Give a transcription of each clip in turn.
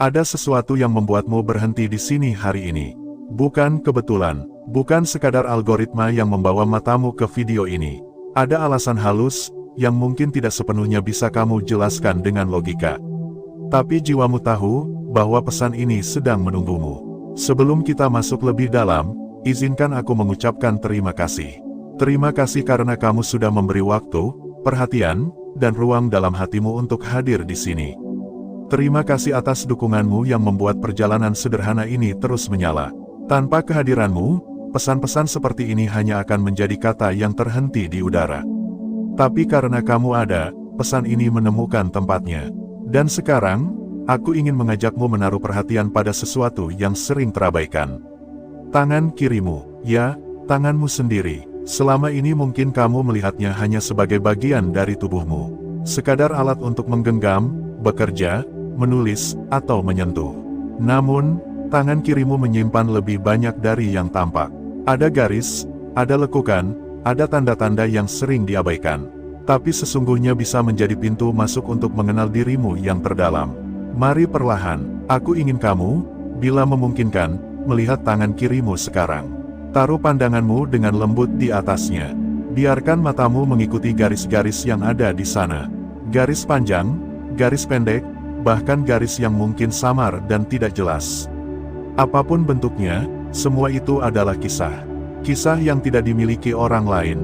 Ada sesuatu yang membuatmu berhenti di sini hari ini. Bukan kebetulan, bukan sekadar algoritma yang membawa matamu ke video ini. Ada alasan halus, yang mungkin tidak sepenuhnya bisa kamu jelaskan dengan logika. Tapi jiwamu tahu, bahwa pesan ini sedang menunggumu. Sebelum kita masuk lebih dalam, izinkan aku mengucapkan terima kasih. Terima kasih karena kamu sudah memberi waktu, perhatian, dan ruang dalam hatimu untuk hadir di sini. Terima kasih atas dukunganmu yang membuat perjalanan sederhana ini terus menyala. Tanpa kehadiranmu, pesan-pesan seperti ini hanya akan menjadi kata yang terhenti di udara. Tapi karena kamu ada, pesan ini menemukan tempatnya. Dan sekarang, aku ingin mengajakmu menaruh perhatian pada sesuatu yang sering terabaikan. Tangan kirimu, ya, tanganmu sendiri. Selama ini mungkin kamu melihatnya hanya sebagai bagian dari tubuhmu. Sekadar alat untuk menggenggam, bekerja, menulis, atau menyentuh. Namun, tangan kirimu menyimpan lebih banyak dari yang tampak. Ada garis, ada lekukan, ada tanda-tanda yang sering diabaikan. Tapi sesungguhnya bisa menjadi pintu masuk untuk mengenal dirimu yang terdalam. Mari perlahan, aku ingin kamu, bila memungkinkan, melihat tangan kirimu sekarang. Taruh pandanganmu dengan lembut di atasnya. Biarkan matamu mengikuti garis-garis yang ada di sana. Garis panjang, garis pendek, bahkan garis yang mungkin samar dan tidak jelas. Apapun bentuknya, semua itu adalah kisah. Kisah yang tidak dimiliki orang lain.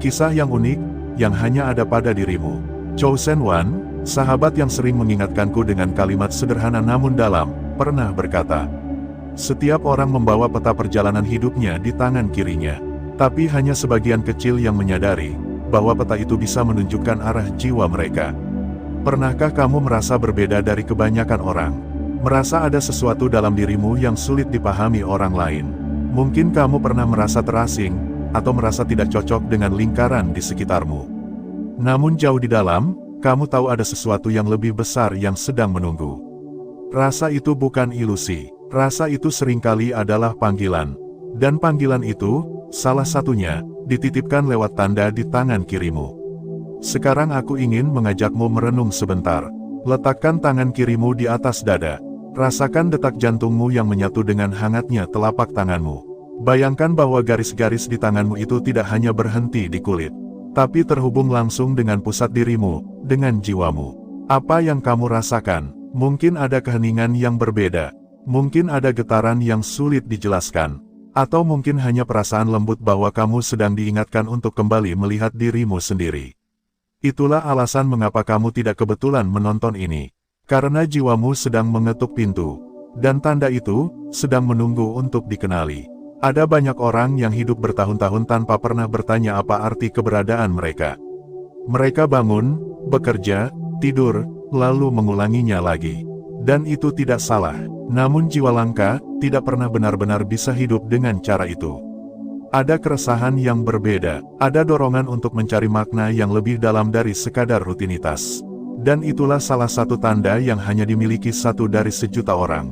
Kisah yang unik, yang hanya ada pada dirimu. Chosen One, sahabat yang sering mengingatkanku dengan kalimat sederhana namun dalam, pernah berkata, setiap orang membawa peta perjalanan hidupnya di tangan kirinya. Tapi hanya sebagian kecil yang menyadari, bahwa peta itu bisa menunjukkan arah jiwa mereka. Pernahkah kamu merasa berbeda dari kebanyakan orang? Merasa ada sesuatu dalam dirimu yang sulit dipahami orang lain? Mungkin kamu pernah merasa terasing, atau merasa tidak cocok dengan lingkaran di sekitarmu. Namun jauh di dalam, kamu tahu ada sesuatu yang lebih besar yang sedang menunggu. Rasa itu bukan ilusi. Rasa itu seringkali adalah panggilan. Dan panggilan itu, salah satunya, dititipkan lewat tanda di tangan kirimu. Sekarang aku ingin mengajakmu merenung sebentar. Letakkan tangan kirimu di atas dada. Rasakan detak jantungmu yang menyatu dengan hangatnya telapak tanganmu. Bayangkan bahwa garis-garis di tanganmu itu tidak hanya berhenti di kulit, tapi terhubung langsung dengan pusat dirimu, dengan jiwamu. Apa yang kamu rasakan? Mungkin ada keheningan yang berbeda. Mungkin ada getaran yang sulit dijelaskan. Atau mungkin hanya perasaan lembut bahwa kamu sedang diingatkan untuk kembali melihat dirimu sendiri. Itulah alasan mengapa kamu tidak kebetulan menonton ini. Karena jiwamu sedang mengetuk pintu. Dan tanda itu, sedang menunggu untuk dikenali. Ada banyak orang yang hidup bertahun-tahun tanpa pernah bertanya apa arti keberadaan mereka. Mereka bangun, bekerja, tidur, lalu mengulanginya lagi. Dan itu tidak salah. Namun jiwa langka, tidak pernah benar-benar bisa hidup dengan cara itu. Ada keresahan yang berbeda, ada dorongan untuk mencari makna yang lebih dalam dari sekadar rutinitas. Dan itulah salah satu tanda yang hanya dimiliki satu dari sejuta orang.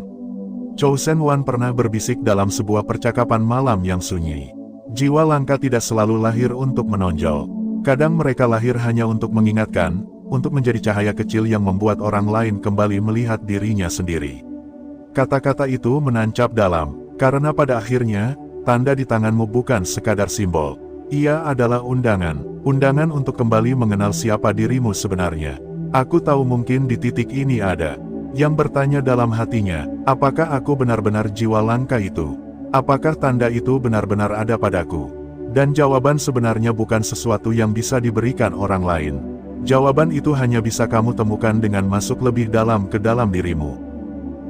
Chosen One pernah berbisik dalam sebuah percakapan malam yang sunyi. Jiwa langka tidak selalu lahir untuk menonjol. Kadang mereka lahir hanya untuk mengingatkan, untuk menjadi cahaya kecil yang membuat orang lain kembali melihat dirinya sendiri. Kata-kata itu menancap dalam, karena pada akhirnya, tanda di tanganmu bukan sekadar simbol. Ia adalah undangan untuk kembali mengenal siapa dirimu sebenarnya. Aku tahu mungkin di titik ini ada yang bertanya dalam hatinya, apakah aku benar-benar jiwa langka itu? Apakah tanda itu benar-benar ada padaku? Dan jawaban sebenarnya bukan sesuatu yang bisa diberikan orang lain. Jawaban itu hanya bisa kamu temukan dengan masuk lebih dalam ke dalam dirimu.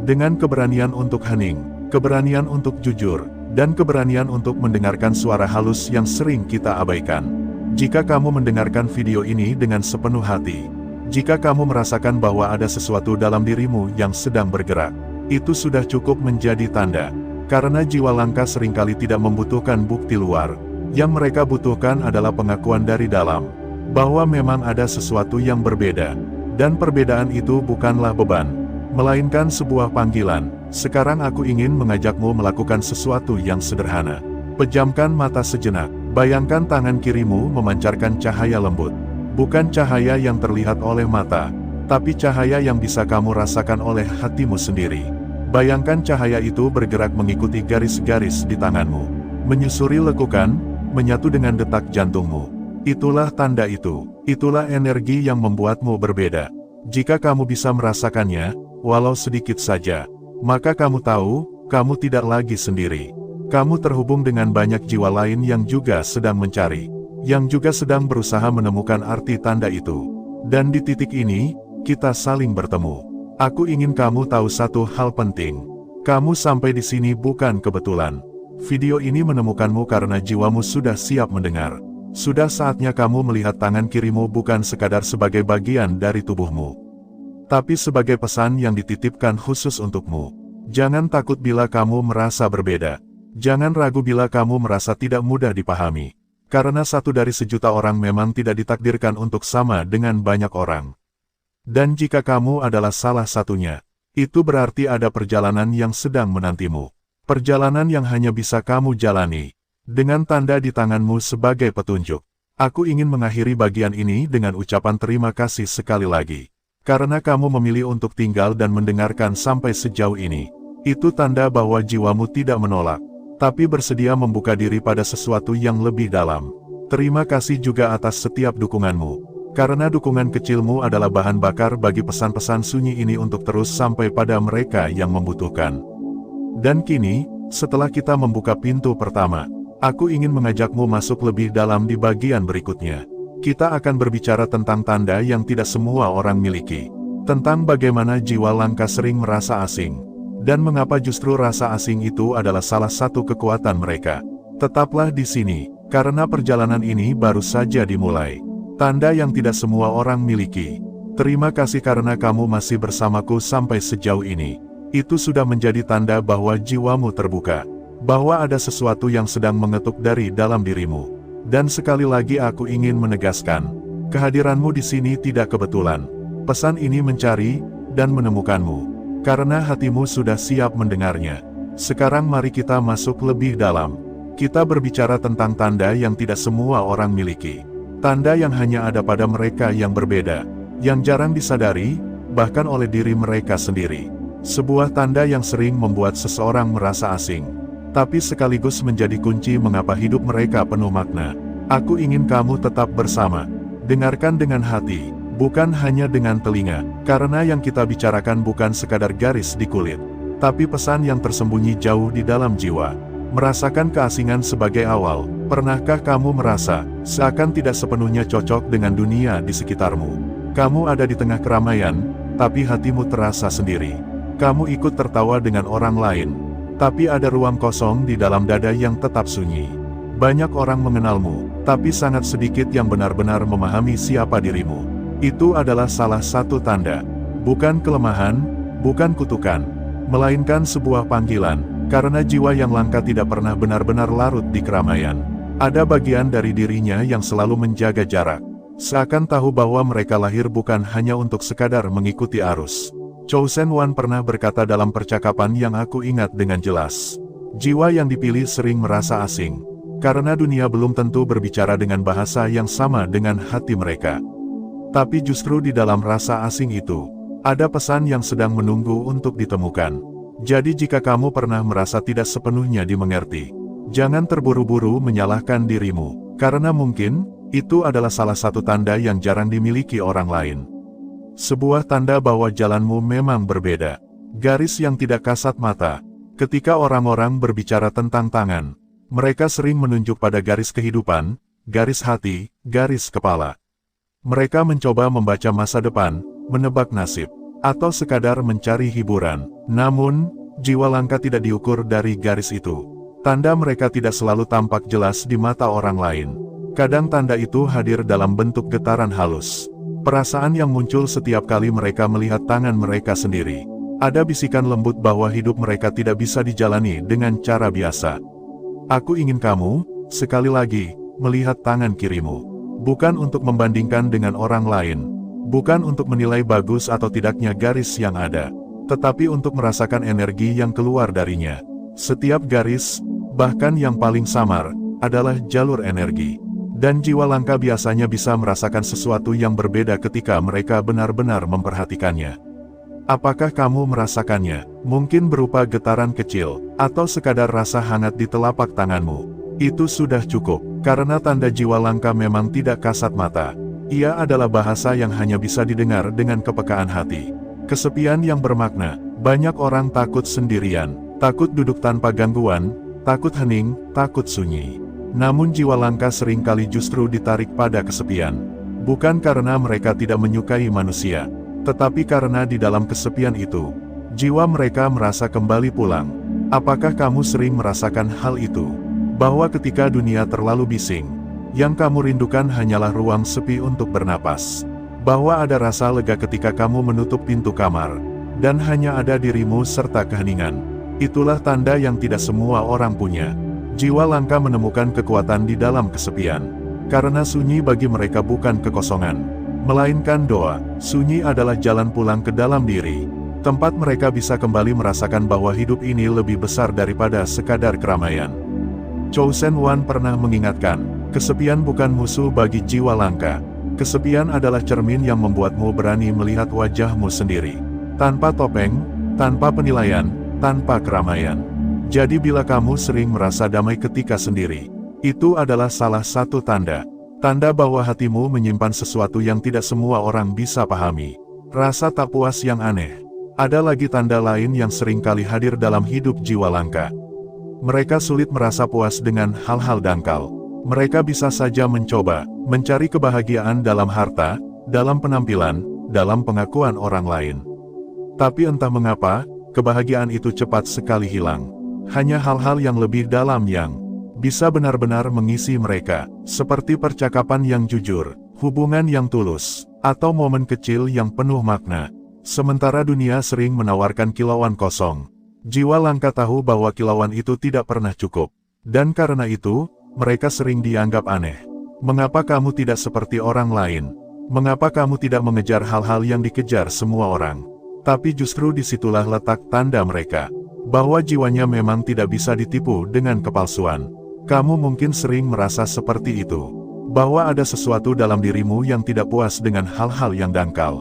Dengan keberanian untuk hening, keberanian untuk jujur, dan keberanian untuk mendengarkan suara halus yang sering kita abaikan. Jika kamu mendengarkan video ini dengan sepenuh hati, jika kamu merasakan bahwa ada sesuatu dalam dirimu yang sedang bergerak, itu sudah cukup menjadi tanda. Karena jiwa langka seringkali tidak membutuhkan bukti luar. Yang mereka butuhkan adalah pengakuan dari dalam, bahwa memang ada sesuatu yang berbeda. Dan perbedaan itu bukanlah beban, melainkan sebuah panggilan. Sekarang aku ingin mengajakmu melakukan sesuatu yang sederhana. Pejamkan mata sejenak. Bayangkan tangan kirimu memancarkan cahaya lembut. Bukan cahaya yang terlihat oleh mata, tapi cahaya yang bisa kamu rasakan oleh hatimu sendiri. Bayangkan cahaya itu bergerak mengikuti garis-garis di tanganmu, menyusuri lekukan, menyatu dengan detak jantungmu. Itulah tanda itu, itulah energi yang membuatmu berbeda. Jika kamu bisa merasakannya, walau sedikit saja, maka kamu tahu, kamu tidak lagi sendiri. Kamu terhubung dengan banyak jiwa lain yang juga sedang mencari, yang juga sedang berusaha menemukan arti tanda itu. Dan di titik ini, kita saling bertemu. Aku ingin kamu tahu satu hal penting. Kamu sampai di sini bukan kebetulan. Video ini menemukanmu karena jiwamu sudah siap mendengar. Sudah saatnya kamu melihat tangan kirimu bukan sekadar sebagai bagian dari tubuhmu, tapi sebagai pesan yang dititipkan khusus untukmu. Jangan takut bila kamu merasa berbeda. Jangan ragu bila kamu merasa tidak mudah dipahami. Karena satu dari sejuta orang memang tidak ditakdirkan untuk sama dengan banyak orang. Dan jika kamu adalah salah satunya, itu berarti ada perjalanan yang sedang menantimu. Perjalanan yang hanya bisa kamu jalani dengan tanda di tanganmu sebagai petunjuk. Aku ingin mengakhiri bagian ini dengan ucapan terima kasih sekali lagi. Karena kamu memilih untuk tinggal dan mendengarkan sampai sejauh ini. Itu tanda bahwa jiwamu tidak menolak, tapi bersedia membuka diri pada sesuatu yang lebih dalam. Terima kasih juga atas setiap dukunganmu. Karena dukungan kecilmu adalah bahan bakar bagi pesan-pesan sunyi ini untuk terus sampai pada mereka yang membutuhkan. Dan kini, setelah kita membuka pintu pertama, aku ingin mengajakmu masuk lebih dalam di bagian berikutnya. Kita akan berbicara tentang tanda yang tidak semua orang miliki. Tentang bagaimana jiwa langka sering merasa asing. Dan mengapa justru rasa asing itu adalah salah satu kekuatan mereka. Tetaplah di sini, karena perjalanan ini baru saja dimulai. Tanda yang tidak semua orang miliki. Terima kasih karena kamu masih bersamaku sampai sejauh ini. Itu sudah menjadi tanda bahwa jiwamu terbuka. Bahwa ada sesuatu yang sedang mengetuk dari dalam dirimu. Dan sekali lagi aku ingin menegaskan, kehadiranmu di sini tidak kebetulan. Pesan ini mencari dan menemukanmu. Karena hatimu sudah siap mendengarnya. Sekarang mari kita masuk lebih dalam. Kita berbicara tentang tanda yang tidak semua orang miliki. Tanda yang hanya ada pada mereka yang berbeda, yang jarang disadari, bahkan oleh diri mereka sendiri. Sebuah tanda yang sering membuat seseorang merasa asing, tapi sekaligus menjadi kunci mengapa hidup mereka penuh makna. Aku ingin kamu tetap bersama. Dengarkan dengan hati, bukan hanya dengan telinga, karena yang kita bicarakan bukan sekadar garis di kulit, tapi pesan yang tersembunyi jauh di dalam jiwa. Merasakan keasingan sebagai awal. Pernahkah kamu merasa seakan tidak sepenuhnya cocok dengan dunia di sekitarmu? Kamu ada di tengah keramaian, tapi hatimu terasa sendiri. Kamu ikut tertawa dengan orang lain, tapi ada ruang kosong di dalam dada yang tetap sunyi. Banyak orang mengenalmu, tapi sangat sedikit yang benar-benar memahami siapa dirimu. Itu adalah salah satu tanda. Bukan kelemahan, bukan kutukan, melainkan sebuah panggilan. Karena jiwa yang langka tidak pernah benar-benar larut di keramaian. Ada bagian dari dirinya yang selalu menjaga jarak. Seakan tahu bahwa mereka lahir bukan hanya untuk sekadar mengikuti arus. Chosen One pernah berkata dalam percakapan yang aku ingat dengan jelas. Jiwa yang dipilih sering merasa asing. Karena dunia belum tentu berbicara dengan bahasa yang sama dengan hati mereka. Tapi justru di dalam rasa asing itu, ada pesan yang sedang menunggu untuk ditemukan. Jadi jika kamu pernah merasa tidak sepenuhnya dimengerti, jangan terburu-buru menyalahkan dirimu, karena mungkin, itu adalah salah satu tanda yang jarang dimiliki orang lain. Sebuah tanda bahwa jalanmu memang berbeda. Garis yang tidak kasat mata. Ketika orang-orang berbicara tentang tangan, mereka sering menunjuk pada garis kehidupan, garis hati, garis kepala. Mereka mencoba membaca masa depan, menebak nasib, atau sekadar mencari hiburan. Namun, jiwa langka tidak diukur dari garis itu. Tanda mereka tidak selalu tampak jelas di mata orang lain. Kadang tanda itu hadir dalam bentuk getaran halus. Perasaan yang muncul setiap kali mereka melihat tangan mereka sendiri. Ada bisikan lembut bahwa hidup mereka tidak bisa dijalani dengan cara biasa. Aku ingin kamu, sekali lagi, melihat tangan kirimu. Bukan untuk membandingkan dengan orang lain. Bukan untuk menilai bagus atau tidaknya garis yang ada, tetapi untuk merasakan energi yang keluar darinya. Setiap garis, bahkan yang paling samar, adalah jalur energi. Dan jiwa langka biasanya bisa merasakan sesuatu yang berbeda ketika mereka benar-benar memperhatikannya. Apakah kamu merasakannya? Mungkin berupa getaran kecil, atau sekadar rasa hangat di telapak tanganmu. Itu sudah cukup, karena tanda jiwa langka memang tidak kasat mata. Ia adalah bahasa yang hanya bisa didengar dengan kepekaan hati. Kesepian yang bermakna, banyak orang takut sendirian, takut duduk tanpa gangguan, takut hening, takut sunyi. Namun jiwa langka seringkali justru ditarik pada kesepian. Bukan karena mereka tidak menyukai manusia, tetapi karena di dalam kesepian itu, jiwa mereka merasa kembali pulang. Apakah kamu sering merasakan hal itu? Bahwa ketika dunia terlalu bising, yang kamu rindukan hanyalah ruang sepi untuk bernapas. Bahwa ada rasa lega ketika kamu menutup pintu kamar, dan hanya ada dirimu serta keheningan. Itulah tanda yang tidak semua orang punya. Jiwa langka menemukan kekuatan di dalam kesepian. Karena sunyi bagi mereka bukan kekosongan, melainkan doa. Sunyi adalah jalan pulang ke dalam diri. Tempat mereka bisa kembali merasakan bahwa hidup ini lebih besar daripada sekadar keramaian. Chosen One pernah mengingatkan, kesepian bukan musuh bagi jiwa langka. Kesepian adalah cermin yang membuatmu berani melihat wajahmu sendiri. Tanpa topeng, tanpa penilaian, tanpa keramaian. Jadi bila kamu sering merasa damai ketika sendiri, itu adalah salah satu tanda. Tanda bahwa hatimu menyimpan sesuatu yang tidak semua orang bisa pahami. Rasa tak puas yang aneh. Ada lagi tanda lain yang seringkali hadir dalam hidup jiwa langka. Mereka sulit merasa puas dengan hal-hal dangkal. Mereka bisa saja mencoba, mencari kebahagiaan dalam harta, dalam penampilan, dalam pengakuan orang lain. Tapi entah mengapa, kebahagiaan itu cepat sekali hilang. Hanya hal-hal yang lebih dalam yang bisa benar-benar mengisi mereka, seperti percakapan yang jujur, hubungan yang tulus, atau momen kecil yang penuh makna. Sementara dunia sering menawarkan kilauan kosong, jiwa langka tahu bahwa kilauan itu tidak pernah cukup. Dan karena itu, mereka sering dianggap aneh. Mengapa kamu tidak seperti orang lain? Mengapa kamu tidak mengejar hal-hal yang dikejar semua orang? Tapi justru disitulah letak tanda mereka, bahwa jiwanya memang tidak bisa ditipu dengan kepalsuan. Kamu mungkin sering merasa seperti itu, bahwa ada sesuatu dalam dirimu yang tidak puas dengan hal-hal yang dangkal.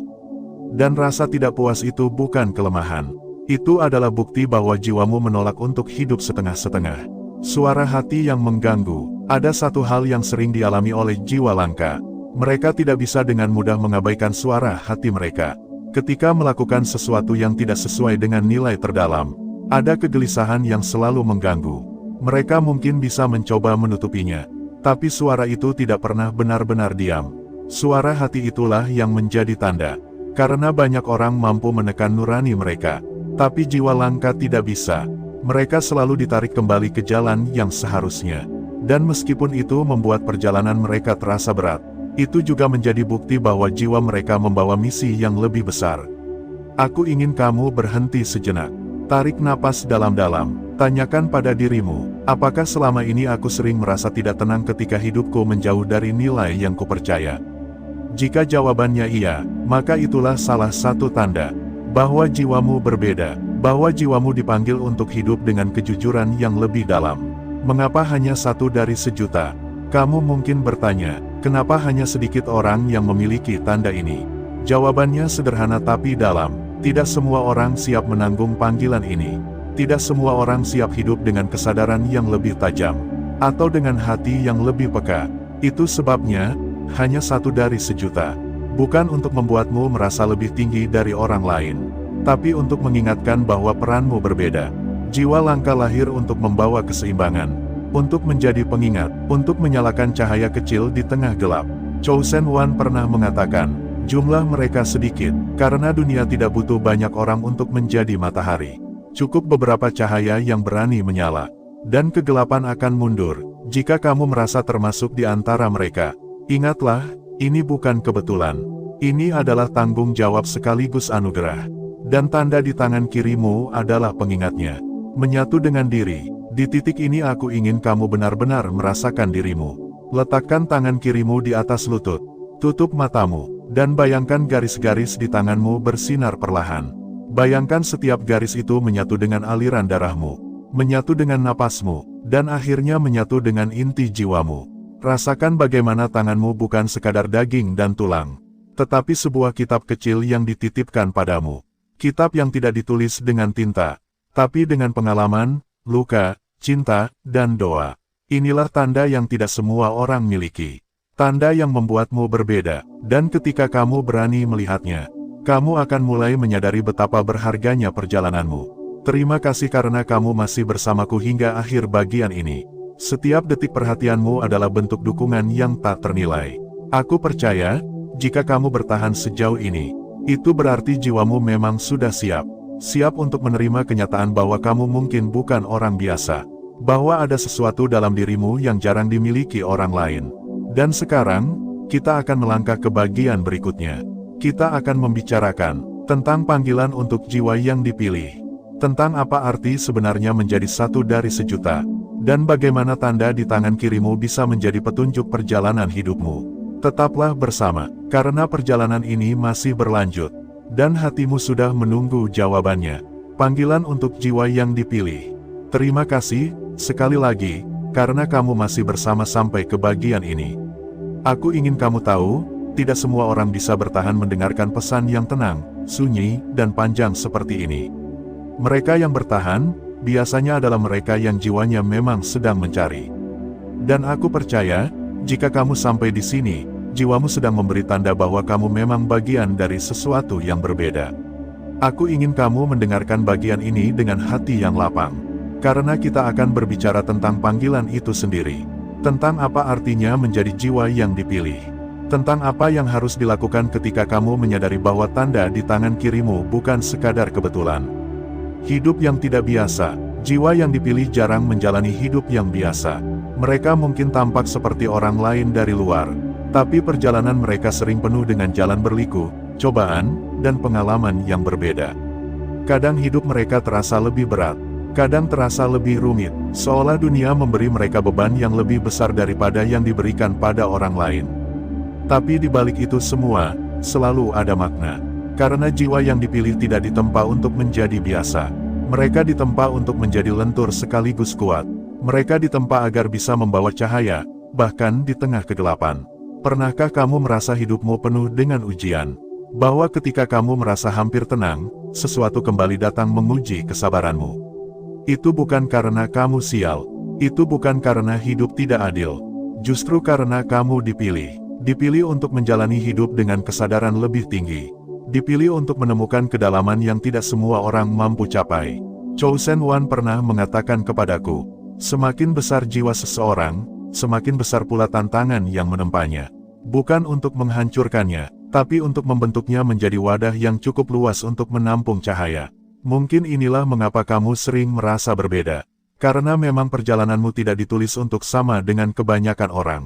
Dan rasa tidak puas itu bukan kelemahan. Itu adalah bukti bahwa jiwamu menolak untuk hidup setengah-setengah. Suara hati yang mengganggu, ada satu hal yang sering dialami oleh jiwa langka. Mereka tidak bisa dengan mudah mengabaikan suara hati mereka. Ketika melakukan sesuatu yang tidak sesuai dengan nilai terdalam, ada kegelisahan yang selalu mengganggu. Mereka mungkin bisa mencoba menutupinya, tapi suara itu tidak pernah benar-benar diam. Suara hati itulah yang menjadi tanda. Karena banyak orang mampu menekan nurani mereka, tapi jiwa langka tidak bisa. Mereka selalu ditarik kembali ke jalan yang seharusnya. Dan meskipun itu membuat perjalanan mereka terasa berat, itu juga menjadi bukti bahwa jiwa mereka membawa misi yang lebih besar. Aku ingin kamu berhenti sejenak. Tarik napas dalam-dalam. Tanyakan pada dirimu, apakah selama ini aku sering merasa tidak tenang ketika hidupku menjauh dari nilai yang kupercaya? Jika jawabannya iya, maka itulah salah satu tanda bahwa jiwamu berbeda, bahwa jiwamu dipanggil untuk hidup dengan kejujuran yang lebih dalam. Mengapa hanya 1 dari sejuta? Kamu mungkin bertanya, kenapa hanya sedikit orang yang memiliki tanda ini? Jawabannya sederhana tapi dalam. Tidak semua orang siap menanggung panggilan ini. Tidak semua orang siap hidup dengan kesadaran yang lebih tajam, atau dengan hati yang lebih peka. Itu sebabnya, hanya 1 dari sejuta. Bukan untuk membuatmu merasa lebih tinggi dari orang lain, tapi untuk mengingatkan bahwa peranmu berbeda. Jiwa langka lahir untuk membawa keseimbangan, untuk menjadi pengingat, untuk menyalakan cahaya kecil di tengah gelap. Chosen One pernah mengatakan, jumlah mereka sedikit, karena dunia tidak butuh banyak orang untuk menjadi matahari. Cukup beberapa cahaya yang berani menyala, dan kegelapan akan mundur. Jika kamu merasa termasuk di antara mereka, ingatlah, ini bukan kebetulan. Ini adalah tanggung jawab sekaligus anugerah. Dan tanda di tangan kirimu adalah pengingatnya. Menyatu dengan diri, di titik ini aku ingin kamu benar-benar merasakan dirimu. Letakkan tangan kirimu di atas lutut, tutup matamu, dan bayangkan garis-garis di tanganmu bersinar perlahan. Bayangkan setiap garis itu menyatu dengan aliran darahmu, menyatu dengan napasmu, dan akhirnya menyatu dengan inti jiwamu. Rasakan bagaimana tanganmu bukan sekadar daging dan tulang, tetapi sebuah kitab kecil yang dititipkan padamu. Kitab yang tidak ditulis dengan tinta, tapi dengan pengalaman, luka, cinta, dan doa. Inilah tanda yang tidak semua orang miliki. Tanda yang membuatmu berbeda, dan ketika kamu berani melihatnya, kamu akan mulai menyadari betapa berharganya perjalananmu. Terima kasih karena kamu masih bersamaku hingga akhir bagian ini. Setiap detik perhatianmu adalah bentuk dukungan yang tak ternilai. Aku percaya, jika kamu bertahan sejauh ini, itu berarti jiwamu memang sudah siap. Siap untuk menerima kenyataan bahwa kamu mungkin bukan orang biasa. Bahwa ada sesuatu dalam dirimu yang jarang dimiliki orang lain. Dan sekarang, kita akan melangkah ke bagian berikutnya. Kita akan membicarakan tentang panggilan untuk jiwa yang dipilih. Tentang apa arti sebenarnya menjadi satu dari sejuta. Dan bagaimana tanda di tangan kirimu bisa menjadi petunjuk perjalanan hidupmu. Tetaplah bersama, karena perjalanan ini masih berlanjut. Dan hatimu sudah menunggu jawabannya. Panggilan untuk jiwa yang dipilih. Terima kasih, sekali lagi, karena kamu masih bersama sampai ke bagian ini. Aku ingin kamu tahu, tidak semua orang bisa bertahan mendengarkan pesan yang tenang, sunyi, dan panjang seperti ini. Mereka yang bertahan, biasanya adalah mereka yang jiwanya memang sedang mencari. Dan aku percaya, jika kamu sampai di sini, jiwamu sedang memberi tanda bahwa kamu memang bagian dari sesuatu yang berbeda. Aku ingin kamu mendengarkan bagian ini dengan hati yang lapang. Karena kita akan berbicara tentang panggilan itu sendiri. Tentang apa artinya menjadi jiwa yang dipilih. Tentang apa yang harus dilakukan ketika kamu menyadari bahwa tanda di tangan kirimu bukan sekadar kebetulan. Hidup yang tidak biasa, jiwa yang dipilih jarang menjalani hidup yang biasa. Mereka mungkin tampak seperti orang lain dari luar, tapi perjalanan mereka sering penuh dengan jalan berliku, cobaan, dan pengalaman yang berbeda. Kadang hidup mereka terasa lebih berat, kadang terasa lebih rumit, seolah dunia memberi mereka beban yang lebih besar daripada yang diberikan pada orang lain. Tapi di balik itu semua, selalu ada makna. Karena jiwa yang dipilih tidak ditempa untuk menjadi biasa. Mereka ditempa untuk menjadi lentur sekaligus kuat. Mereka ditempa agar bisa membawa cahaya, bahkan di tengah kegelapan. Pernahkah kamu merasa hidupmu penuh dengan ujian? Bahwa ketika kamu merasa hampir tenang, sesuatu kembali datang menguji kesabaranmu. Itu bukan karena kamu sial. Itu bukan karena hidup tidak adil. Justru karena kamu dipilih. Dipilih untuk menjalani hidup dengan kesadaran lebih tinggi. Dipilih untuk menemukan kedalaman yang tidak semua orang mampu capai. Chosen One pernah mengatakan kepadaku, semakin besar jiwa seseorang, semakin besar pula tantangan yang menempanya. Bukan untuk menghancurkannya, tapi untuk membentuknya menjadi wadah yang cukup luas untuk menampung cahaya. Mungkin inilah mengapa kamu sering merasa berbeda. Karena memang perjalananmu tidak ditulis untuk sama dengan kebanyakan orang.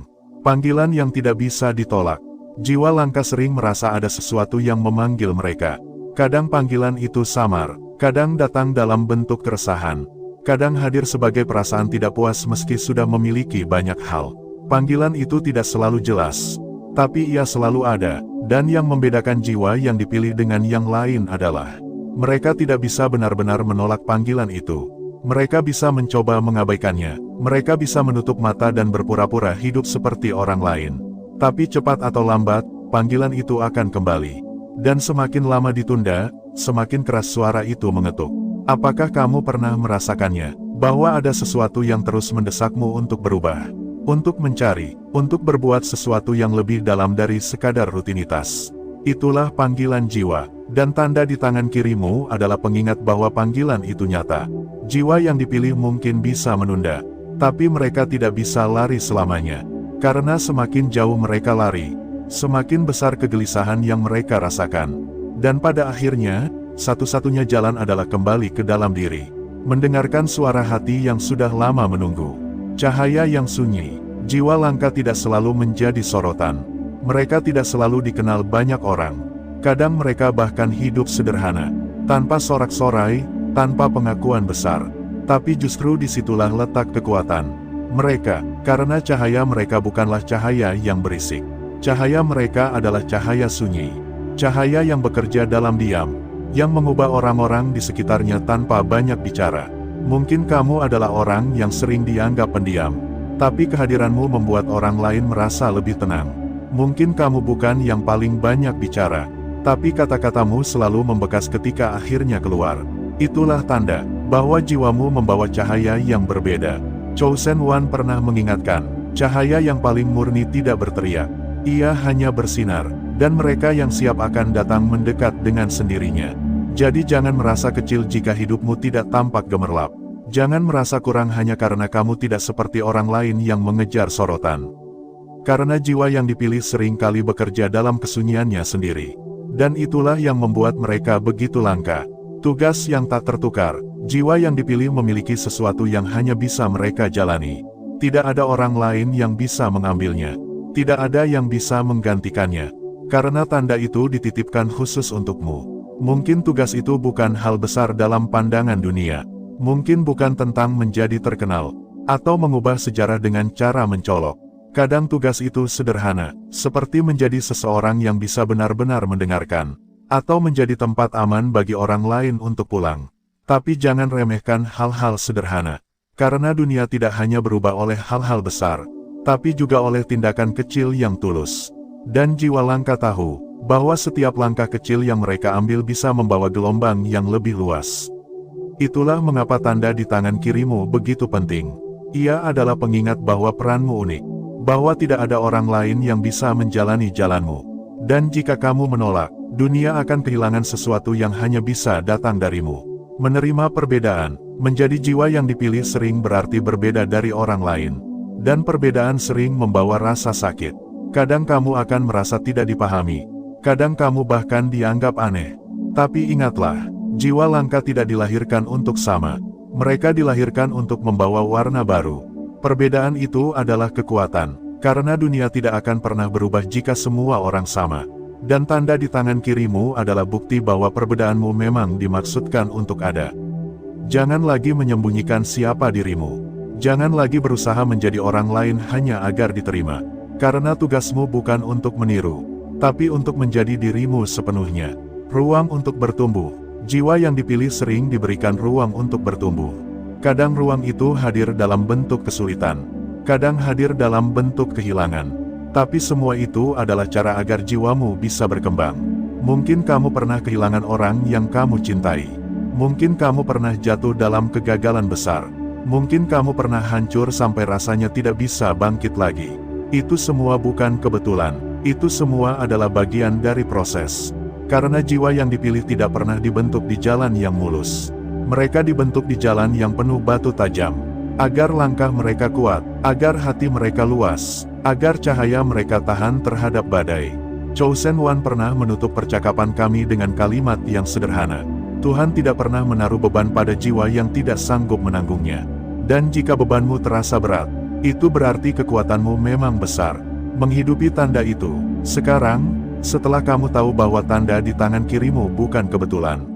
Panggilan yang tidak bisa ditolak. Jiwa langka sering merasa ada sesuatu yang memanggil mereka. Kadang panggilan itu samar, kadang datang dalam bentuk keresahan, kadang hadir sebagai perasaan tidak puas meski sudah memiliki banyak hal. Panggilan itu tidak selalu jelas, tapi ia selalu ada, dan yang membedakan jiwa yang dipilih dengan yang lain adalah, mereka tidak bisa benar-benar menolak panggilan itu. Mereka bisa mencoba mengabaikannya, mereka bisa menutup mata dan berpura-pura hidup seperti orang lain. Tapi cepat atau lambat, panggilan itu akan kembali. Dan semakin lama ditunda, semakin keras suara itu mengetuk. Apakah kamu pernah merasakannya? Bahwa ada sesuatu yang terus mendesakmu untuk berubah. Untuk mencari, untuk berbuat sesuatu yang lebih dalam dari sekadar rutinitas. Itulah panggilan jiwa. Dan tanda di tangan kirimu adalah pengingat bahwa panggilan itu nyata. Jiwa yang dipilih mungkin bisa menunda. Tapi mereka tidak bisa lari selamanya. Karena semakin jauh mereka lari, semakin besar kegelisahan yang mereka rasakan. Dan pada akhirnya, satu-satunya jalan adalah kembali ke dalam diri. Mendengarkan suara hati yang sudah lama menunggu. Cahaya yang sunyi, jiwa langka tidak selalu menjadi sorotan. Mereka tidak selalu dikenal banyak orang. Kadang mereka bahkan hidup sederhana, tanpa sorak-sorai, tanpa pengakuan besar. Tapi justru disitulah letak kekuatan mereka, karena cahaya mereka bukanlah cahaya yang berisik. Cahaya mereka adalah cahaya sunyi. Cahaya yang bekerja dalam diam, yang mengubah orang-orang di sekitarnya tanpa banyak bicara. Mungkin kamu adalah orang yang sering dianggap pendiam. Tapi kehadiranmu membuat orang lain merasa lebih tenang. Mungkin kamu bukan yang paling banyak bicara, tapi kata-katamu selalu membekas ketika akhirnya keluar. Itulah tanda bahwa jiwamu membawa cahaya yang berbeda. Chosen One pernah mengingatkan, cahaya yang paling murni tidak berteriak. Ia hanya bersinar, dan mereka yang siap akan datang mendekat dengan sendirinya. Jadi jangan merasa kecil jika hidupmu tidak tampak gemerlap. Jangan merasa kurang hanya karena kamu tidak seperti orang lain yang mengejar sorotan. Karena jiwa yang dipilih sering kali bekerja dalam kesunyiannya sendiri. Dan itulah yang membuat mereka begitu langka. Tugas yang tak tertukar, jiwa yang dipilih memiliki sesuatu yang hanya bisa mereka jalani. Tidak ada orang lain yang bisa mengambilnya. Tidak ada yang bisa menggantikannya. Karena tanda itu dititipkan khusus untukmu. Mungkin tugas itu bukan hal besar dalam pandangan dunia. Mungkin bukan tentang menjadi terkenal, atau mengubah sejarah dengan cara mencolok. Kadang tugas itu sederhana, seperti menjadi seseorang yang bisa benar-benar mendengarkan, atau menjadi tempat aman bagi orang lain untuk pulang. Tapi jangan remehkan hal-hal sederhana, karena dunia tidak hanya berubah oleh hal-hal besar, tapi juga oleh tindakan kecil yang tulus. Dan jiwa langka tahu, bahwa setiap langkah kecil yang mereka ambil bisa membawa gelombang yang lebih luas. Itulah mengapa tanda di tangan kirimu begitu penting. Ia adalah pengingat bahwa peranmu unik, bahwa tidak ada orang lain yang bisa menjalani jalanmu. Dan jika kamu menolak, dunia akan kehilangan sesuatu yang hanya bisa datang darimu. Menerima perbedaan, menjadi jiwa yang dipilih sering berarti berbeda dari orang lain. Dan perbedaan sering membawa rasa sakit. Kadang kamu akan merasa tidak dipahami. Kadang kamu bahkan dianggap aneh. Tapi ingatlah, jiwa langka tidak dilahirkan untuk sama. Mereka dilahirkan untuk membawa warna baru. Perbedaan itu adalah kekuatan, karena dunia tidak akan pernah berubah jika semua orang sama. Dan tanda di tangan kirimu adalah bukti bahwa perbedaanmu memang dimaksudkan untuk ada. Jangan lagi menyembunyikan siapa dirimu. Jangan lagi berusaha menjadi orang lain hanya agar diterima. Karena tugasmu bukan untuk meniru, tapi untuk menjadi dirimu sepenuhnya. Ruang untuk bertumbuh. Jiwa yang dipilih sering diberikan ruang untuk bertumbuh. Kadang ruang itu hadir dalam bentuk kesulitan. Kadang hadir dalam bentuk kehilangan. Tapi semua itu adalah cara agar jiwamu bisa berkembang. Mungkin kamu pernah kehilangan orang yang kamu cintai. Mungkin kamu pernah jatuh dalam kegagalan besar. Mungkin kamu pernah hancur sampai rasanya tidak bisa bangkit lagi. Itu semua bukan kebetulan. Itu semua adalah bagian dari proses. Karena jiwa yang dipilih tidak pernah dibentuk di jalan yang mulus. Mereka dibentuk di jalan yang penuh batu tajam. Agar langkah mereka kuat, agar hati mereka luas, agar cahaya mereka tahan terhadap badai. Chosen One pernah menutup percakapan kami dengan kalimat yang sederhana. Tuhan tidak pernah menaruh beban pada jiwa yang tidak sanggup menanggungnya. Dan jika bebanmu terasa berat, itu berarti kekuatanmu memang besar. Menghidupi tanda itu, sekarang, setelah kamu tahu bahwa tanda di tangan kirimu bukan kebetulan.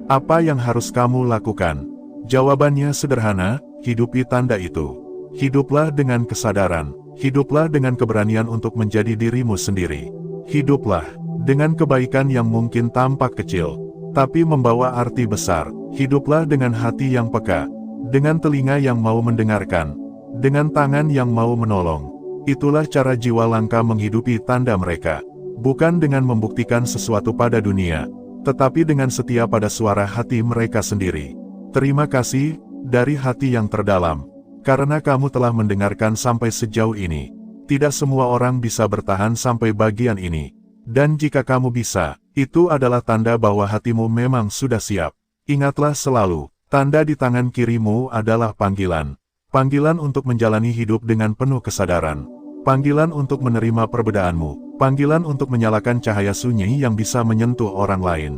Apa yang harus kamu lakukan? Jawabannya sederhana, hidupi tanda itu. Hiduplah dengan kesadaran, hiduplah dengan keberanian untuk menjadi dirimu sendiri. Hiduplah dengan kebaikan yang mungkin tampak kecil, tapi membawa arti besar. Hiduplah dengan hati yang peka, dengan telinga yang mau mendengarkan, dengan tangan yang mau menolong. Itulah cara jiwa langka menghidupi tanda mereka. Bukan dengan membuktikan sesuatu pada dunia, tetapi dengan setia pada suara hati mereka sendiri. Terima kasih, dari hati yang terdalam, karena kamu telah mendengarkan sampai sejauh ini. Tidak semua orang bisa bertahan sampai bagian ini. Dan jika kamu bisa, itu adalah tanda bahwa hatimu memang sudah siap. Ingatlah selalu, tanda di tangan kirimu adalah panggilan. Panggilan untuk menjalani hidup dengan penuh kesadaran. Panggilan untuk menerima perbedaanmu. Panggilan untuk menyalakan cahaya sunyi yang bisa menyentuh orang lain.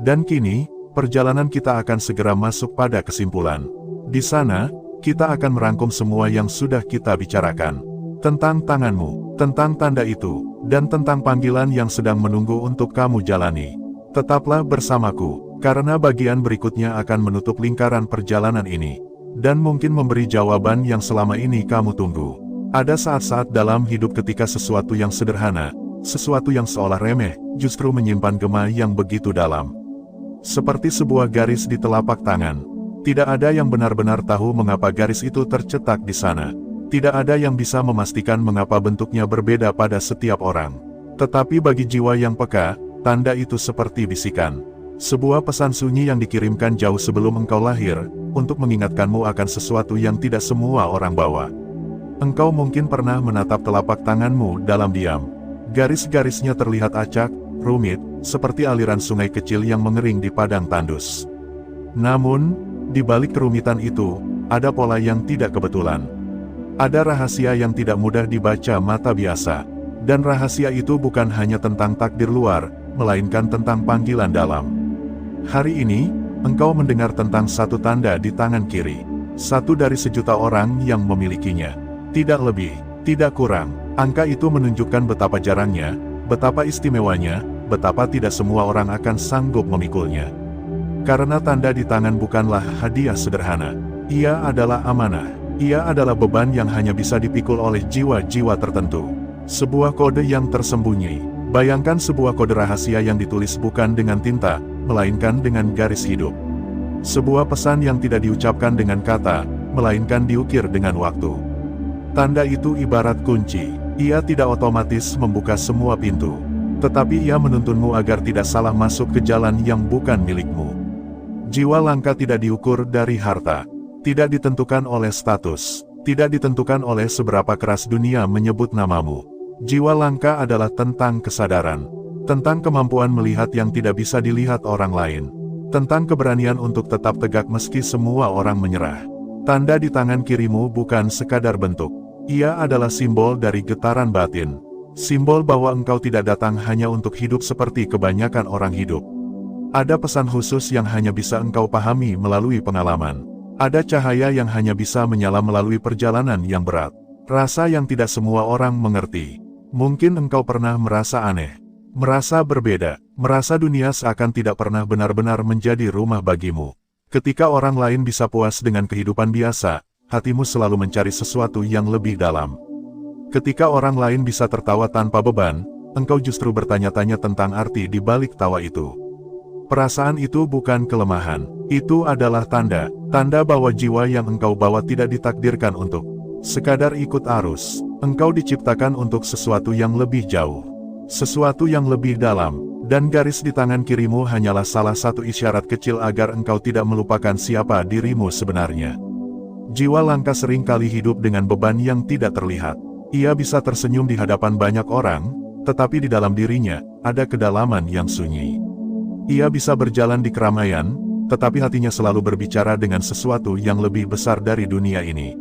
Dan kini, perjalanan kita akan segera masuk pada kesimpulan. Di sana, kita akan merangkum semua yang sudah kita bicarakan. Tentang tanganmu, tentang tanda itu, dan tentang panggilan yang sedang menunggu untuk kamu jalani. Tetaplah bersamaku, karena bagian berikutnya akan menutup lingkaran perjalanan ini. Dan mungkin memberi jawaban yang selama ini kamu tunggu. Ada saat-saat dalam hidup ketika sesuatu yang sederhana, sesuatu yang seolah remeh, justru menyimpan gema yang begitu dalam. Seperti sebuah garis di telapak tangan. Tidak ada yang benar-benar tahu mengapa garis itu tercetak di sana. Tidak ada yang bisa memastikan mengapa bentuknya berbeda pada setiap orang. Tetapi bagi jiwa yang peka, tanda itu seperti bisikan. Sebuah pesan sunyi yang dikirimkan jauh sebelum engkau lahir, untuk mengingatkanmu akan sesuatu yang tidak semua orang bawa. Engkau mungkin pernah menatap telapak tanganmu dalam diam. Garis-garisnya terlihat acak, rumit, seperti aliran sungai kecil yang mengering di padang tandus. Namun, di balik kerumitan itu, ada pola yang tidak kebetulan. Ada rahasia yang tidak mudah dibaca mata biasa. Dan rahasia itu bukan hanya tentang takdir luar, melainkan tentang panggilan dalam. Hari ini, engkau mendengar tentang satu tanda di tangan kiri. Satu dari sejuta orang yang memilikinya. Tidak lebih, tidak kurang. Angka itu menunjukkan betapa jarangnya, betapa istimewanya, betapa tidak semua orang akan sanggup memikulnya. Karena tanda di tangan bukanlah hadiah sederhana. Ia adalah amanah. Ia adalah beban yang hanya bisa dipikul oleh jiwa-jiwa tertentu. Sebuah kode yang tersembunyi. Bayangkan sebuah kode rahasia yang ditulis bukan dengan tinta, melainkan dengan garis hidup. Sebuah pesan yang tidak diucapkan dengan kata, melainkan diukir dengan waktu. Tanda itu ibarat kunci. Ia tidak otomatis membuka semua pintu. Tetapi ia menuntunmu agar tidak salah masuk ke jalan yang bukan milikmu. Jiwa langka tidak diukur dari harta. Tidak ditentukan oleh status, tidak ditentukan oleh seberapa keras dunia menyebut namamu. Jiwa langka adalah tentang kesadaran, tentang kemampuan melihat yang tidak bisa dilihat orang lain, tentang keberanian untuk tetap tegak meski semua orang menyerah. Tanda di tangan kirimu bukan sekadar bentuk, ia adalah simbol dari getaran batin, simbol bahwa engkau tidak datang hanya untuk hidup seperti kebanyakan orang hidup. Ada pesan khusus yang hanya bisa engkau pahami melalui pengalaman. Ada cahaya yang hanya bisa menyala melalui perjalanan yang berat. Rasa yang tidak semua orang mengerti. Mungkin engkau pernah merasa aneh, merasa berbeda, merasa dunia seakan tidak pernah benar-benar menjadi rumah bagimu. Ketika orang lain bisa puas dengan kehidupan biasa, hatimu selalu mencari sesuatu yang lebih dalam. Ketika orang lain bisa tertawa tanpa beban, engkau justru bertanya-tanya tentang arti di balik tawa itu. Perasaan itu bukan kelemahan, itu adalah tanda bahwa jiwa yang engkau bawa tidak ditakdirkan untuk sekadar ikut arus. Engkau diciptakan untuk sesuatu yang lebih jauh, sesuatu yang lebih dalam, dan garis di tangan kirimu hanyalah salah satu isyarat kecil agar engkau tidak melupakan siapa dirimu sebenarnya. Jiwa langka sering kali hidup dengan beban yang tidak terlihat. Ia bisa tersenyum di hadapan banyak orang, tetapi di dalam dirinya ada kedalaman yang sunyi. Ia bisa berjalan di keramaian, tetapi hatinya selalu berbicara dengan sesuatu yang lebih besar dari dunia ini.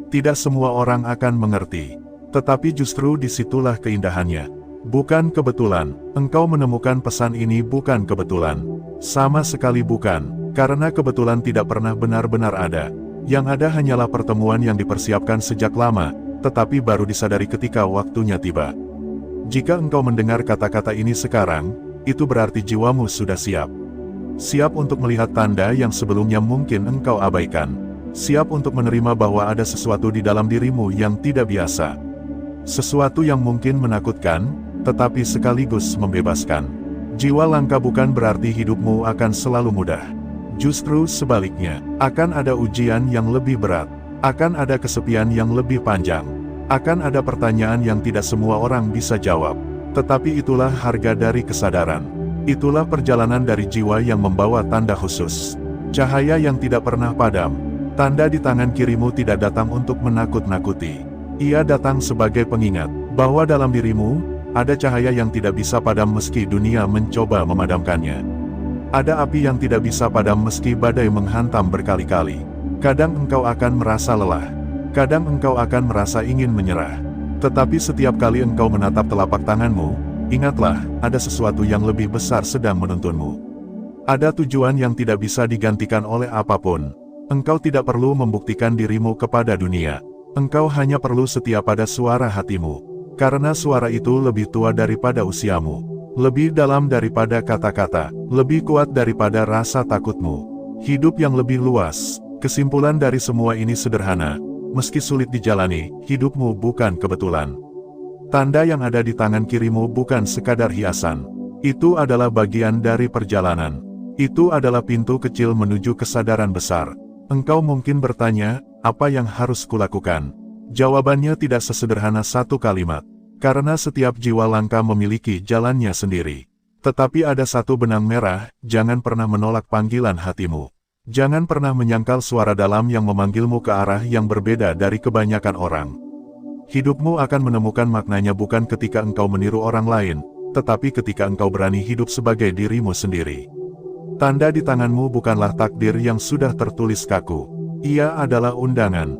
Tidak semua orang akan mengerti, tetapi justru disitulah keindahannya. Bukan kebetulan, engkau menemukan pesan ini bukan kebetulan. Sama sekali bukan, karena kebetulan tidak pernah benar-benar ada. Yang ada hanyalah pertemuan yang dipersiapkan sejak lama, tetapi baru disadari ketika waktunya tiba. Jika engkau mendengar kata-kata ini sekarang, itu berarti jiwamu sudah siap. Siap untuk melihat tanda yang sebelumnya mungkin engkau abaikan. Siap untuk menerima bahwa ada sesuatu di dalam dirimu yang tidak biasa. Sesuatu yang mungkin menakutkan, tetapi sekaligus membebaskan. Jiwa langka bukan berarti hidupmu akan selalu mudah. Justru sebaliknya, akan ada ujian yang lebih berat. Akan ada kesepian yang lebih panjang. Akan ada pertanyaan yang tidak semua orang bisa jawab. Tetapi itulah harga dari kesadaran. Itulah perjalanan dari jiwa yang membawa tanda khusus. Cahaya yang tidak pernah padam. Tanda di tangan kirimu tidak datang untuk menakut-nakuti. Ia datang sebagai pengingat, bahwa dalam dirimu, ada cahaya yang tidak bisa padam meski dunia mencoba memadamkannya. Ada api yang tidak bisa padam meski badai menghantam berkali-kali. Kadang engkau akan merasa lelah. Kadang engkau akan merasa ingin menyerah. Tetapi setiap kali engkau menatap telapak tanganmu, ingatlah, ada sesuatu yang lebih besar sedang menuntunmu. Ada tujuan yang tidak bisa digantikan oleh apapun. Engkau tidak perlu membuktikan dirimu kepada dunia. Engkau hanya perlu setia pada suara hatimu. Karena suara itu lebih tua daripada usiamu. Lebih dalam daripada kata-kata. Lebih kuat daripada rasa takutmu. Hidup yang lebih luas. Kesimpulan dari semua ini sederhana. Meski sulit dijalani, hidupmu bukan kebetulan. Tanda yang ada di tangan kirimu bukan sekadar hiasan. Itu adalah bagian dari perjalanan. Itu adalah pintu kecil menuju kesadaran besar. Engkau mungkin bertanya, apa yang harus kulakukan? Jawabannya tidak sesederhana satu kalimat, karena setiap jiwa langka memiliki jalannya sendiri. Tetapi ada satu benang merah, jangan pernah menolak panggilan hatimu. Jangan pernah menyangkal suara dalam yang memanggilmu ke arah yang berbeda dari kebanyakan orang. Hidupmu akan menemukan maknanya bukan ketika engkau meniru orang lain, tetapi ketika engkau berani hidup sebagai dirimu sendiri. Tanda di tanganmu bukanlah takdir yang sudah tertulis kaku. Ia adalah undangan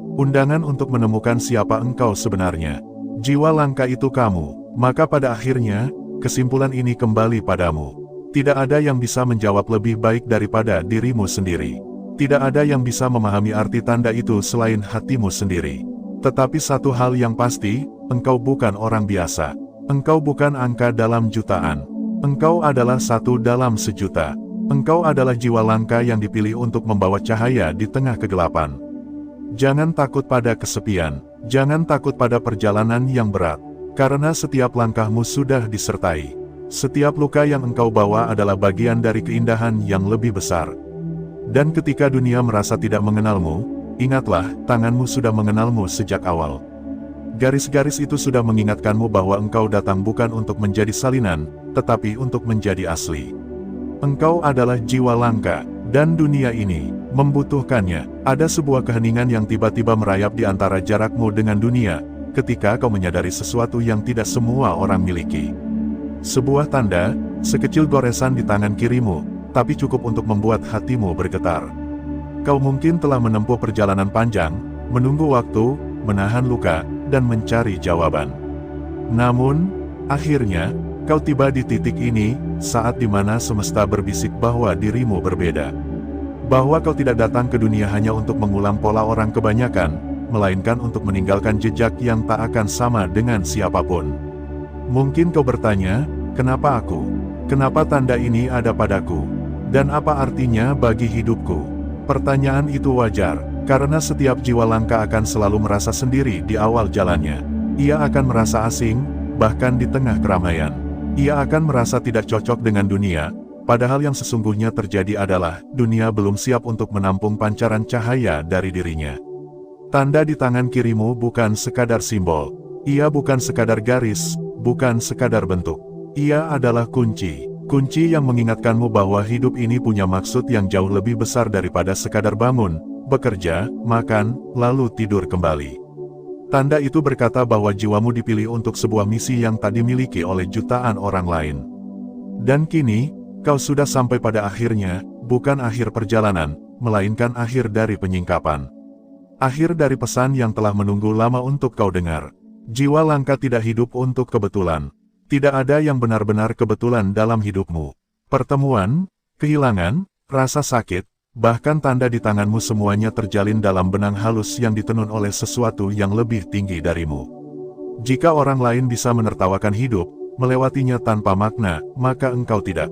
untuk menemukan siapa engkau sebenarnya. Jiwa langka itu kamu, maka pada akhirnya, kesimpulan ini kembali padamu. Tidak ada yang bisa menjawab lebih baik daripada dirimu sendiri. Tidak ada yang bisa memahami arti tanda itu selain hatimu sendiri. Tetapi satu hal yang pasti, engkau bukan orang biasa. Engkau bukan angka dalam jutaan. Engkau adalah satu dalam sejuta. Engkau adalah jiwa langka yang dipilih untuk membawa cahaya di tengah kegelapan. Jangan takut pada kesepian. Jangan takut pada perjalanan yang berat. Karena setiap langkahmu sudah disertai. Setiap luka yang engkau bawa adalah bagian dari keindahan yang lebih besar. Dan ketika dunia merasa tidak mengenalmu, ingatlah, tanganmu sudah mengenalmu sejak awal. Garis-garis itu sudah mengingatkanmu bahwa engkau datang bukan untuk menjadi salinan, tetapi untuk menjadi asli. Engkau adalah jiwa langka, dan dunia ini membutuhkannya. Ada sebuah keheningan yang tiba-tiba merayap di antara jarakmu dengan dunia, ketika kau menyadari sesuatu yang tidak semua orang miliki. Sebuah tanda, sekecil goresan di tangan kirimu, tapi cukup untuk membuat hatimu bergetar. Kau mungkin telah menempuh perjalanan panjang, menunggu waktu, menahan luka, dan mencari jawaban. Namun, akhirnya, kau tiba di titik ini, saat dimana semesta berbisik bahwa dirimu berbeda. Bahwa kau tidak datang ke dunia hanya untuk mengulang pola orang kebanyakan, melainkan untuk meninggalkan jejak yang tak akan sama dengan siapapun. Mungkin kau bertanya, kenapa aku? Kenapa tanda ini ada padaku? Dan apa artinya bagi hidupku? Pertanyaan itu wajar, karena setiap jiwa langka akan selalu merasa sendiri di awal jalannya. Ia akan merasa asing, bahkan di tengah keramaian. Ia akan merasa tidak cocok dengan dunia, padahal yang sesungguhnya terjadi adalah, dunia belum siap untuk menampung pancaran cahaya dari dirinya. Tanda di tangan kirimu bukan sekadar simbol. Ia bukan sekadar garis, bukan sekadar bentuk. Ia adalah kunci. Kunci yang mengingatkanmu bahwa hidup ini punya maksud yang jauh lebih besar daripada sekadar bangun, bekerja, makan, lalu tidur kembali. Tanda itu berkata bahwa jiwamu dipilih untuk sebuah misi yang tak dimiliki oleh jutaan orang lain. Dan kini, kau sudah sampai pada akhirnya, bukan akhir perjalanan, melainkan akhir dari penyingkapan. Akhir dari pesan yang telah menunggu lama untuk kau dengar. Jiwa langka tidak hidup untuk kebetulan. Tidak ada yang benar-benar kebetulan dalam hidupmu. Pertemuan, kehilangan, rasa sakit, bahkan tanda di tanganmu semuanya terjalin dalam benang halus yang ditenun oleh sesuatu yang lebih tinggi darimu. Jika orang lain bisa menertawakan hidup, melewatinya tanpa makna, maka engkau tidak.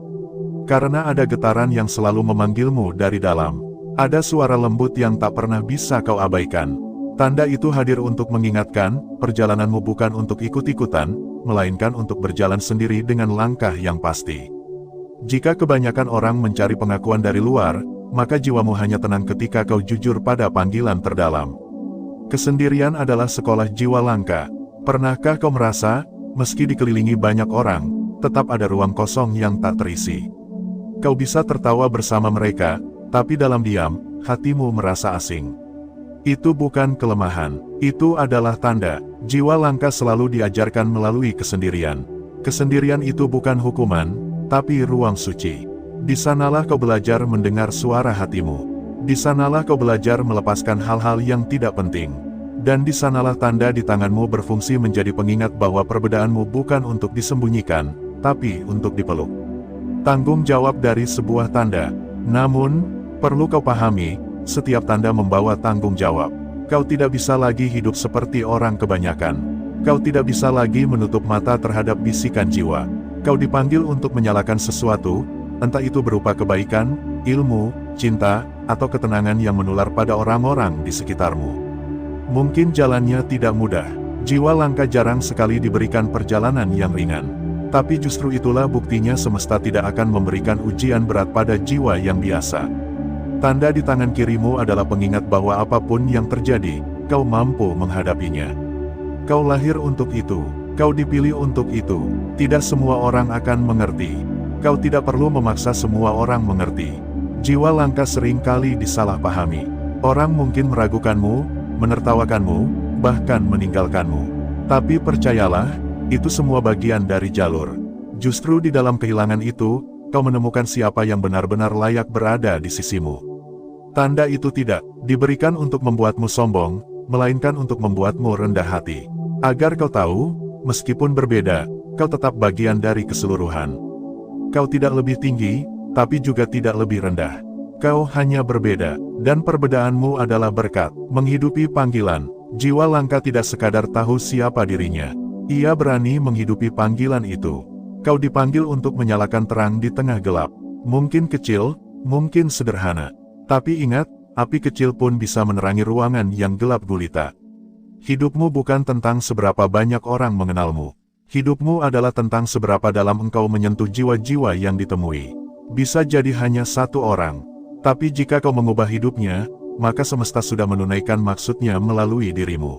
Karena ada getaran yang selalu memanggilmu dari dalam. Ada suara lembut yang tak pernah bisa kau abaikan. Tanda itu hadir untuk mengingatkan, perjalananmu bukan untuk ikut-ikutan, melainkan untuk berjalan sendiri dengan langkah yang pasti. Jika kebanyakan orang mencari pengakuan dari luar, maka jiwamu hanya tenang ketika kau jujur pada panggilan terdalam. Kesendirian adalah sekolah jiwa langka. Pernahkah kau merasa, meski dikelilingi banyak orang, tetap ada ruang kosong yang tak terisi? Kau bisa tertawa bersama mereka, tapi dalam diam, hatimu merasa asing. Itu bukan kelemahan, itu adalah tanda. Jiwa langka selalu diajarkan melalui kesendirian. Kesendirian itu bukan hukuman, tapi ruang suci. Di sanalah kau belajar mendengar suara hatimu. Di sanalah kau belajar melepaskan hal-hal yang tidak penting. Dan di sanalah tanda di tanganmu berfungsi menjadi pengingat bahwa perbedaanmu bukan untuk disembunyikan, tapi untuk dipeluk. Tanggung jawab dari sebuah tanda. Namun, perlu kau pahami, setiap tanda membawa tanggung jawab. Kau tidak bisa lagi hidup seperti orang kebanyakan. Kau tidak bisa lagi menutup mata terhadap bisikan jiwa. Kau dipanggil untuk menyalakan sesuatu, entah itu berupa kebaikan, ilmu, cinta, atau ketenangan yang menular pada orang-orang di sekitarmu. Mungkin jalannya tidak mudah. Jiwa langka jarang sekali diberikan perjalanan yang ringan. Tapi justru itulah buktinya semesta tidak akan memberikan ujian berat pada jiwa yang biasa. Tanda di tangan kirimu adalah pengingat bahwa apapun yang terjadi, kau mampu menghadapinya. Kau lahir untuk itu, kau dipilih untuk itu. Tidak semua orang akan mengerti. Kau tidak perlu memaksa semua orang mengerti. Jiwa langka sering kali disalahpahami. Orang mungkin meragukanmu, menertawakanmu, bahkan meninggalkanmu. Tapi percayalah, itu semua bagian dari jalur. Justru di dalam kehilangan itu, kau menemukan siapa yang benar-benar layak berada di sisimu. Tanda itu tidak diberikan untuk membuatmu sombong, melainkan untuk membuatmu rendah hati. Agar kau tahu, meskipun berbeda, kau tetap bagian dari keseluruhan. Kau tidak lebih tinggi, tapi juga tidak lebih rendah. Kau hanya berbeda, dan perbedaanmu adalah berkat. Menghidupi panggilan, jiwa langka tidak sekadar tahu siapa dirinya. Ia berani menghidupi panggilan itu. Kau dipanggil untuk menyalakan terang di tengah gelap. Mungkin kecil, mungkin sederhana. Tapi ingat, api kecil pun bisa menerangi ruangan yang gelap gulita. Hidupmu bukan tentang seberapa banyak orang mengenalmu. Hidupmu adalah tentang seberapa dalam engkau menyentuh jiwa-jiwa yang ditemui. Bisa jadi hanya satu orang. Tapi jika kau mengubah hidupnya, maka semesta sudah menunaikan maksudnya melalui dirimu.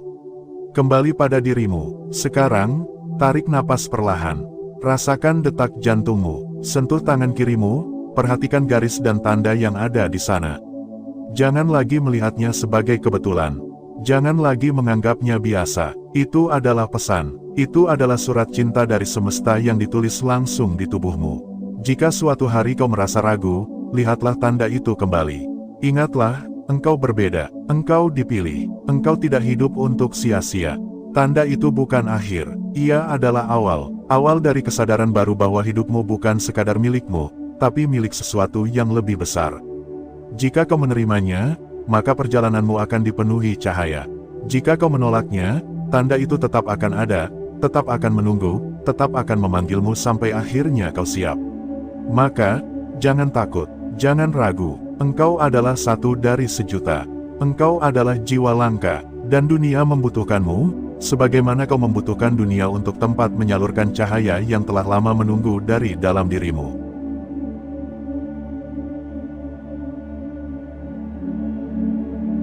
Kembali pada dirimu. Sekarang, tarik napas perlahan. Rasakan detak jantungmu. Sentuh tangan kirimu, perhatikan garis dan tanda yang ada di sana. Jangan lagi melihatnya sebagai kebetulan. Jangan lagi menganggapnya biasa. Itu adalah pesan. Itu adalah surat cinta dari semesta yang ditulis langsung di tubuhmu. Jika suatu hari kau merasa ragu, lihatlah tanda itu kembali. Ingatlah, engkau berbeda. Engkau dipilih. Engkau tidak hidup untuk sia-sia. Tanda itu bukan akhir. Ia adalah awal. Awal dari kesadaran baru bahwa hidupmu bukan sekadar milikmu, tapi milik sesuatu yang lebih besar. Jika kau menerimanya, maka perjalananmu akan dipenuhi cahaya. Jika kau menolaknya, tanda itu tetap akan ada, tetap akan menunggu, tetap akan memanggilmu sampai akhirnya kau siap. Maka, jangan takut, jangan ragu, engkau adalah satu dari sejuta. Engkau adalah jiwa langka, dan dunia membutuhkanmu, sebagaimana kau membutuhkan dunia untuk tempat menyalurkan cahaya yang telah lama menunggu dari dalam dirimu.